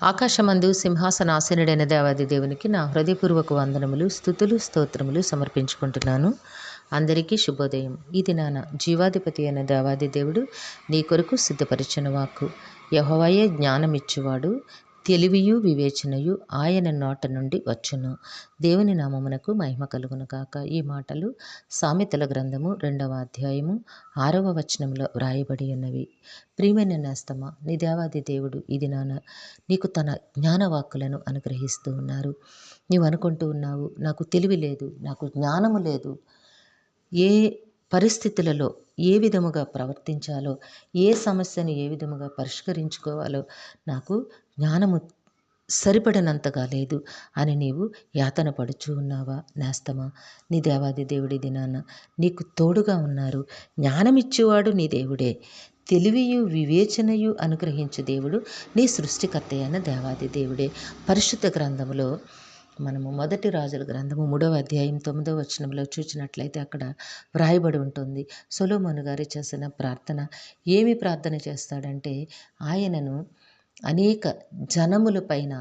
ఆకాశమందు సింహాసనాసీనుడైన దేవాది దేవునికి నా హృదయపూర్వక వందనములు, స్తుతులు, స్తోత్రములు సమర్పించుకుంటున్నాను. అందరికీ శుభోదయం. ఈ దినాన జీవాధిపతి అయిన దేవాది దేవుడు నీ కొరకు సిద్ధపరిచిన వాక్కు. యెహోవాయే జ్ఞానమిచ్చువాడు, తెలివియు వివేచనయు ఆయన నోట నుండి వచ్చును. దేవుని నామమునకు మహిమ కలుగును గాక. ఈ మాటలు సామెతల గ్రంథము 2వ అధ్యాయము 6వ వచనంలో వ్రాయబడి ఉన్నవి. ప్రియమైన నేస్తమా, నీ దేవాది దేవుడు ఈ దినాన నీకు తన జ్ఞానవాక్కులను అనుగ్రహిస్తూ ఉన్నారు. నీవు అనుకుంటూ ఉన్నావు, నాకు తెలివి లేదు, నాకు జ్ఞానము లేదు, ఏ పరిస్థితులలో ఏ విధముగా ప్రవర్తించాలో, ఏ సమస్యను ఏ విధముగా పరిష్కరించుకోవాలో నాకు జ్ఞానము సరిపడినంతగా లేదు అని నీవు యాతన పడుచు ఉన్నావా నేస్తమా? నీ దేవాది దేవుడి దినాన నీకు తోడుగా ఉన్నారు. జ్ఞానమిచ్చేవాడు నీ దేవుడే, తెలివియు వివేచనయు అనుగ్రహించు దేవుడు నీ సృష్టికర్త అయిన దేవాది దేవుడే. పరిశుద్ధ గ్రంథములో మనము 1 రాజుల గ్రంథము 3వ అధ్యాయం 9వ వచనంలో చూసినట్లయితే అక్కడ వ్రాయబడి ఉంటుంది. సొలొమోను గారు చేసిన ప్రార్థన. ఏమి ప్రార్థన చేస్తాడంటే, ఆయనను అనేక జనముల పైన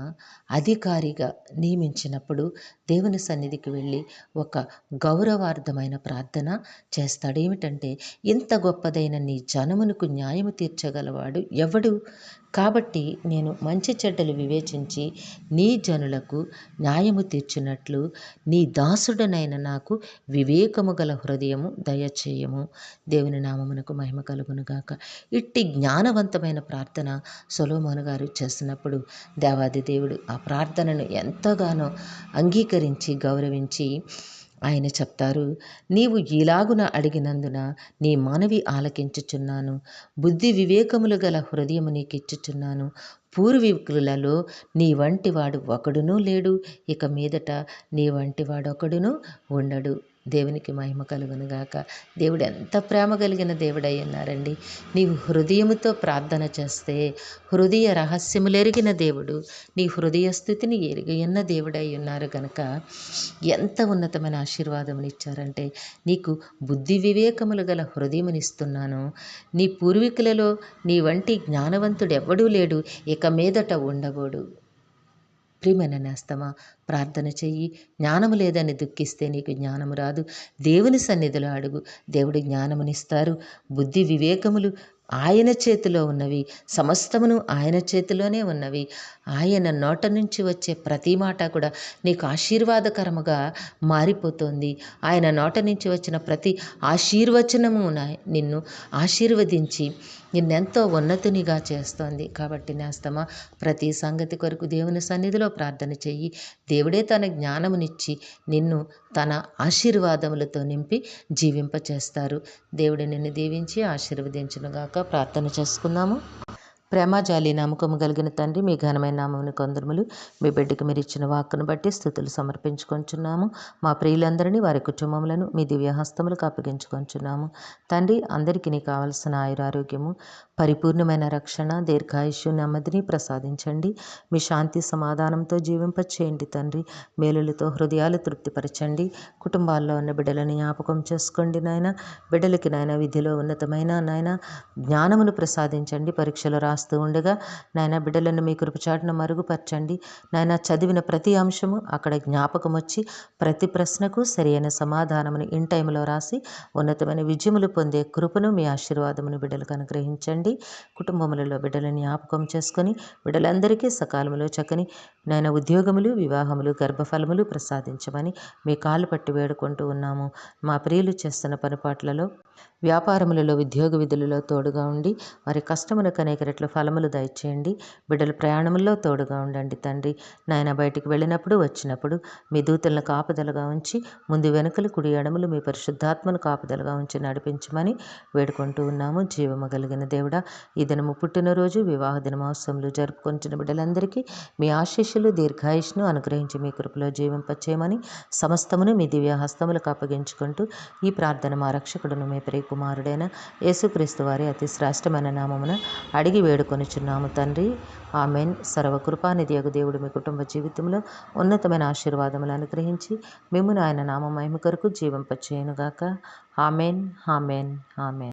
అధికారిగా నియమించినప్పుడు దేవుని సన్నిధికి వెళ్ళి ఒక గౌరవార్థమైన ప్రార్థన చేస్తాడు. ఏమిటంటే, ఇంత గొప్పదైన నీ జనమునకు న్యాయము తీర్చగలవాడు ఎవడు? కాబట్టి నేను మంచి చెడ్డలు వివేచించి నీ జనులకు న్యాయము తీర్చున్నట్లు నీ దాసుడనైన నాకు వివేకము గల హృదయము దయచేయము. దేవుని నామమునకు మహిమ కలుగును గాక. ఇట్టి జ్ఞానవంతమైన ప్రార్థన సొలొమోను గారు చేసినప్పుడు దేవాది దేవుడు ఆ ప్రార్థనను ఎంతగానో అంగీకరించి గౌరవించి ఆయన చెప్తారు, నీవు ఇలాగున అడిగినందున నీ మనవి ఆలకించుచున్నాను, బుద్ధి వివేకములు గల హృదయము నీకిచ్చుచున్నాను. పూర్వీకులలో నీ వంటి వాడు ఒకడునూ లేడు, ఇక మీదట నీ వంటి వాడొకడునూ ఉండడు. దేవునికి మహిమ కలుగును గాక. దేవుడు ఎంత ప్రేమ కలిగిన దేవుడై ఉన్నారండి. నీవు హృదయముతో ప్రార్థన చేస్తే హృదయ రహస్యములెరిగిన దేవుడు, నీ హృదయ స్థితిని ఎరిగి ఉన్న దేవుడై ఉన్నారు కనుక ఎంత ఉన్నతమైన ఆశీర్వాదములు ఇచ్చారంటే, నీకు బుద్ధి వివేకములు గల హృదయమునిస్తున్నాను. నీ పూర్వీకులలో నీ వంటి జ్ఞానవంతుడు ఎవ్వడూ లేడు, ఇక మీదట ఉండబోడు. ప్రియమైన నేస్తమా, ప్రార్థన చెయ్యి. జ్ఞానము లేదని దుఃఖిస్తే నీకు జ్ఞానము రాదు. దేవుని సన్నిధిలో అడుగు, దేవుడు జ్ఞానమునిస్తారు. బుద్ధి వివేకములు ఆయన చేతిలో ఉన్నవి, సమస్తమును ఆయన చేతిలోనే ఉన్నవి. ఆయన నోట నుంచి వచ్చే ప్రతి మాట కూడా నీకు ఆశీర్వాదకరముగా మారిపోతుంది. ఆయన నోట నుంచి వచ్చిన ప్రతి ఆశీర్వచనము నిన్ను ఆశీర్వదించి నిన్నెంతో ఉన్నతునిగా చేస్తోంది. కాబట్టి నేస్తమా, ప్రతి సంగతి కొరకు దేవుని సన్నిధిలో ప్రార్థన చెయ్యి. దేవుడే తన జ్ఞానమునిచ్చి నిన్ను తన ఆశీర్వాదములతో నింపి జీవింపచేస్తారు. దేవుడు నిన్ను దీవించి ఆశీర్వదించునుగాక. ప్రార్థన చేసుకుందాము. ప్రేమజాలి నమ్మకము కలిగిన తండ్రి, మీ ఘనమైన నామమును కొందరములు మీ బిడ్డకు మీరు ఇచ్చిన వాక్కును బట్టి స్తుతులు సమర్పించుకొంచున్నాము. మా ప్రియులందరినీ వారి కుటుంబములను మీ దివ్యహస్తములకు అప్పగించుకొంచున్నాము. తండ్రి, అందరికీ నీ కావలసిన ఆయురారోగ్యము, పరిపూర్ణమైన రక్షణ, దీర్ఘాయుష్యు, నెమ్మదిని ప్రసాదించండి. మీ శాంతి సమాధానంతో జీవింపచేయండి తండ్రి. మేలులతో హృదయాలు తృప్తిపరచండి. కుటుంబాల్లో ఉన్న బిడ్డలను జ్ఞాపకం చేసుకోండి నాయన. బిడ్డలకి నాయన విధిలో ఉన్నతమైన నాయన జ్ఞానమును ప్రసాదించండి. పరీక్షలు రాస్తూ ఉండగా నాయన బిడ్డలను మీ కృపచాటున మరుగుపరచండి. నాయన చదివిన ప్రతి అంశము అక్కడ జ్ఞాపకం వచ్చి ప్రతి ప్రశ్నకు సరైన సమాధానమును ఇన్ టైంలో రాసి ఉన్నతమైన విజయములు పొందే కృపను మీ ఆశీర్వాదమును బిడ్డలకు అనుగ్రహించండి. కుటుంబములలో బిడ్డలను జ్ఞాపకం చేసుకొని బిడ్డలందరికీ సకాలంలో చక్కని నాయన ఉద్యోగములు, వివాహములు, గర్భఫలములు ప్రసాదించమని మీ కాళ్ళు పట్టి వేడుకుంటూ ఉన్నాము. మా ప్రియులు చేస్తున్న పనిపాట్లలో, వ్యాపారములలో, ఉద్యోగ విధులలో తోడుగా ఉండి వారి కష్టములకు అనేక రెట్ల ఫలములు దయచేయండి. బిడ్డల ప్రయాణముల్లో తోడుగా ఉండండి తండ్రి. నాయన బయటికి వెళ్ళినప్పుడు వచ్చినప్పుడు మీ దూతలను కాపుదలుగా ఉంచి ముందు వెనుకలు కుడి ఎడములు మీ పరిశుద్ధాత్మను కాపుదలుగా ఉంచి నడిపించమని వేడుకుంటూ ఉన్నాము. జీవము కలిగిన దేవుడా, ఈ దినము పుట్టినరోజు, వివాహ దినమోత్సవములు జరుపుకొంచిన బిడ్డలందరికీ మీ ఆశీస్సులు, దీర్ఘాయుష్ను అనుగ్రహించి మీ కృపలో జీవింపచేయమని సమస్తమును మీ దివ్య హస్తములకు అప్పగించుకుంటూ ఈ ప్రార్థన మా రక్షకుడును మీ ప్రియకుమారుడైన యేసుక్రీస్తు వారి అతి శ్రేష్టమైన నామమున అడిగి వేడుకొనుచున్నాము తండ్రి. ఆమెన్. సర్వకృపానిధియగు దేవుడు మీ కుటుంబ జీవితంలో ఉన్నతమైన ఆశీర్వాదములు అనుగ్రహించి మిమ్మును ఆయన నామ మహిమ కొరకు జీవింపచేయునుగాక. Amen, amen, amen.